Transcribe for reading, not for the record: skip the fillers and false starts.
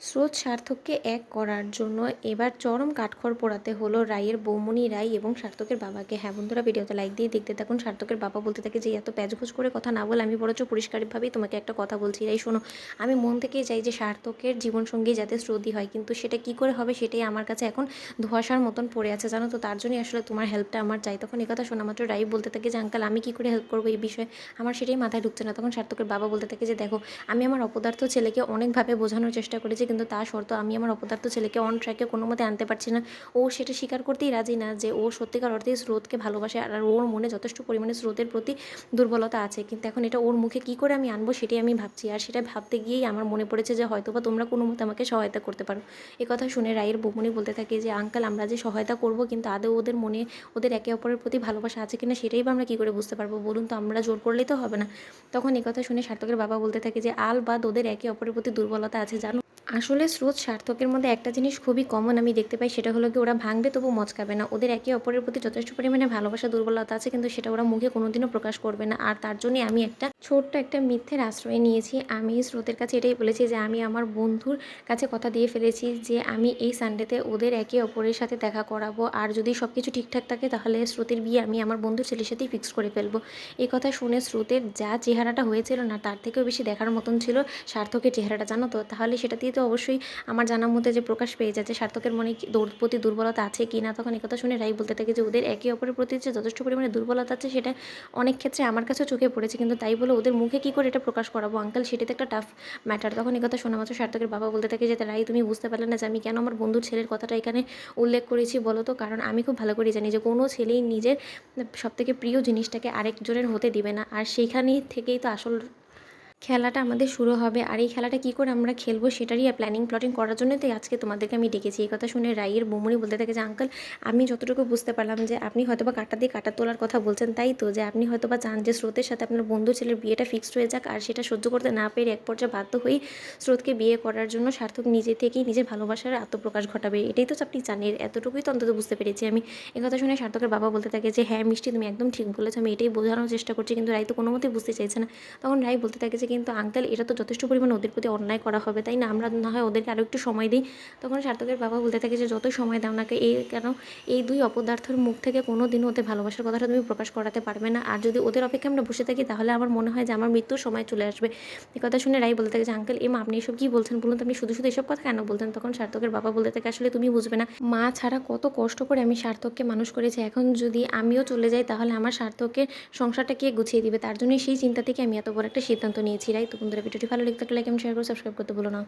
স্রোত সার্থককে এক করার জন্য এবার চরম কাঠখড় পোড়াতে হলো রাইয়ের বৌমনি রাই এবং সার্থকের বাবাকে। হ্যাঁ বন্ধুরা, ভিডিওতে লাইক দিয়ে দেখতে থাকুন। সার্থকের বাবা বলতে থাকে যে এত প্যাচঘোষ করে কথা না বলে আমি বরঞ্চ পরিষ্কারভাবেই তোমাকে একটা কথা বলছি। রাই শোনো, আমি মন থেকেই চাই যে সার্থকের জীবনসঙ্গী যাতে স্রোতই হয়, কিন্তু সেটা কি করে হবে সেটাই আমার কাছে এখন ধোঁয়াশার মতন পড়ে আছে, জানো তো। তার জন্যই আসলে তোমার হেল্পটা আমার চাই। তখন এই কথা শোনা মাত্র রাই বলতে থাকে যে আঙ্কেল আমি কী করে হেল্প করবো এই বিষয়ে, আমার সেটাই মাথায় ঢুকছে না। তখন সার্থকের বাবা বলতে থাকে যে দেখো, আমি আমার অপদার্থ ছেলেকে অনেকভাবে বোঝানোর চেষ্টা করেছি, কিন্তু তা সত্ত্বেও আমি আমার অপদার্থ ছেলেকে অন ট্র্যাকে কোনো মতে আনতে পারছি না। ও সেটা স্বীকার করতেই রাজি না যে ও সত্যিকার অর্থেই স্রোতকে ভালোবাসে, আর ওর মনে যথেষ্ট পরিমাণে স্রোতের প্রতি দুর্বলতা আছে। কিন্তু এখন এটা ওর মুখে কী করে আমি আনবো সেটাই আমি ভাবছি, আর সেটা ভাবতে গিয়েই আমার মনে পড়েছে যে হয়তোবা তোমরা কোনো মতে আমাকে সহায়তা করতে পারো। এ কথা শুনে রায়ের বৌমনি বলতে থাকে যে আঙ্কেল আমরা যে সহায়তা করব, কিন্তু আদৌ ওদের মনে ওদের একে অপরের প্রতি ভালোবাসা আছে কিনা সেটাই বা আমরা কী করে বুঝতে পারবো বলুন তো, আমরা জোর করলেই তো হবে না। তখন এই কথা শুনে সার্থকের বাবা বলতে থাকে যে আলবাদ ওদের একে অপরের প্রতি দুর্বলতা আছে জানো। আসলে স্রোত সার্থকের মধ্যে একটা জিনিস খুবই কমন আমি দেখতে পাই, সেটা হলো কি ওরা ভাঙবে তবু মচকাবে না। ওদের একে অপরের প্রতি যথেষ্ট পরিমাণে ভালোবাসা দুর্বলতা আছে, কিন্তু সেটা ওরা মুখে কোনোদিনও প্রকাশ করবে না। আর তার জন্যই আমি একটা ছোট্ট একটা মিথ্যের আশ্রয় নিয়েছি। আমি স্রোতের কাছে এটাই বলেছি যে আমি আমার বন্ধুর কাছে কথা দিয়ে ফেলেছি যে আমি এই সানডেতে ওদের একে অপরের সাথে দেখা করাবো, আর যদি সব কিছু ঠিকঠাক থাকে তাহলে স্রোতের বিয়ে আমি আমার বন্ধুর ছেলের সাথেই ফিক্স করে ফেলবো। এই কথা শুনে স্রোতের যা চেহারাটা হয়েছিল না, তার থেকেও বেশি দেখার মতন ছিল সার্থকের চেহারাটা, জানো তো। তাহলে সেটা দিয়ে তো অবশ্যই আমার জানার মধ্যে যে প্রকাশ পেয়ে যাচ্ছে সার্থকের মনে প্রতি দুর্বলতা আছে কি না। তখন একথা শুনে রাই বলতে থাকে যে ওদের একে অপরের প্রতি যে যথেষ্ট পরিমাণে দুর্বলতা আছে সেটা অনেক ক্ষেত্রে আমার কাছেও চোখে পড়েছে, কিন্তু তাই বলে ওদের মুখে কী করে এটা প্রকাশ করাবো আঙ্কেল, সেটাতে একটা টাফ ম্যাটার। তখন একথা শোনা মাত্র সার্থকের বাবা বলতে থাকে যে রাই তুমি বুঝতে পারলে না যে আমি কেন আমার বন্ধুর ছেলের কথাটা এখানে উল্লেখ করেছি বলো তো। কারণ আমি খুব ভালো করে জানি যে কোনো ছেলেই নিজের সবথেকে প্রিয় জিনিসটাকে আরেকজনের হতে দিবে না, আর সেইখানেই থেকেই তো আসল খেলাটা আমাদের শুরু হবে। আর এই খেলাটা কী করে আমরা খেলবো সেটারই প্ল্যানিং প্লটিং করার জন্যই তো আজকে তোমাদেরকে আমি ডেকেছি। এই কথা শুনে রাইয়ের বৌমনি বলতে থাকে যে আঙ্কেল আমি যতটুকু বুঝতে পারলাম যে আপনি হয়তোবা কাঁটা দিয়ে কাঁটা তোলার কথা বলছেন, তাই তো, যে আপনি হয়তোবা চান যে স্রোতের সাথে আপনার বন্ধু ছেলের বিয়েটা ফিক্সড হয়ে যাক, আর সেটা সহ্য করতে না পেরে এক পর্যায়ে বাধ্য হয়েই স্রোতকে বিয়ে করার জন্য সার্থক নিজে থেকেই নিজের ভালোবাসার আত্মপ্রকাশ ঘটাবে। এটাই তো আপনি জানেন, এতটুকুই তো অন্তত বুঝতে পেরেছি আমি। এই কথা শুনে সার্থকের বাবা বলতে থাকে যে হ্যাঁ মিষ্টি, তুমি একদম ঠিক বলেছো, আমি এটাই বোঝানোর চেষ্টা করছি, কিন্তু রাই তো কোনো মতেই বুঝতে চাইছে না। তখন রাই বলতে থাকে যে কিন্তু আঙ্কেল এটা তো যথেষ্ট পরিমাণে ওদের প্রতি অন্যায় করা হবে, তাই না, আমরা না হয় ওদেরকে আরও একটু সময় দিই। তখন সার্থকের বাবা বলতে থাকে যে যতই সময় দাও না কেন এই দুই অপদার্থের মুখ থেকে কোনো দিনও ওদের ভালোবাসার কথাটা তুমি প্রকাশ করাতে পারবে না। আর যদি ওদের অপেক্ষা আমরা বসে থাকি তাহলে আমার মনে হয় যে আমার মৃত্যুর সময় চলে আসবে। এই কথা শুনে রাই বলতে থাকে যে আঙ্কেল মা আপনি এসব কী বলছেন বলুন তো, আপনি শুধু শুধু এসব কথা কেন বলতেন। তখন সার্থকের বাবা বলতে থাকে আসলে তুমি বুঝবে না, মা ছাড়া কত কষ্ট করে আমি সার্থককে মানুষ করেছি, এখন যদি আমিও চলে যাই তাহলে আমার সার্থকের সংসারটা কে গুছিয়ে দিবে। তার জন্য সেই চিন্তা থেকে আমি এত বড় একটা সিদ্ধান্ত নিয়েছি। রাই তো বন্ধুরা, ভিডিওটি ভালো লাগলে লাইক এবং শেয়ার করে সাবস্ক্রাইব করতে ভুলো না।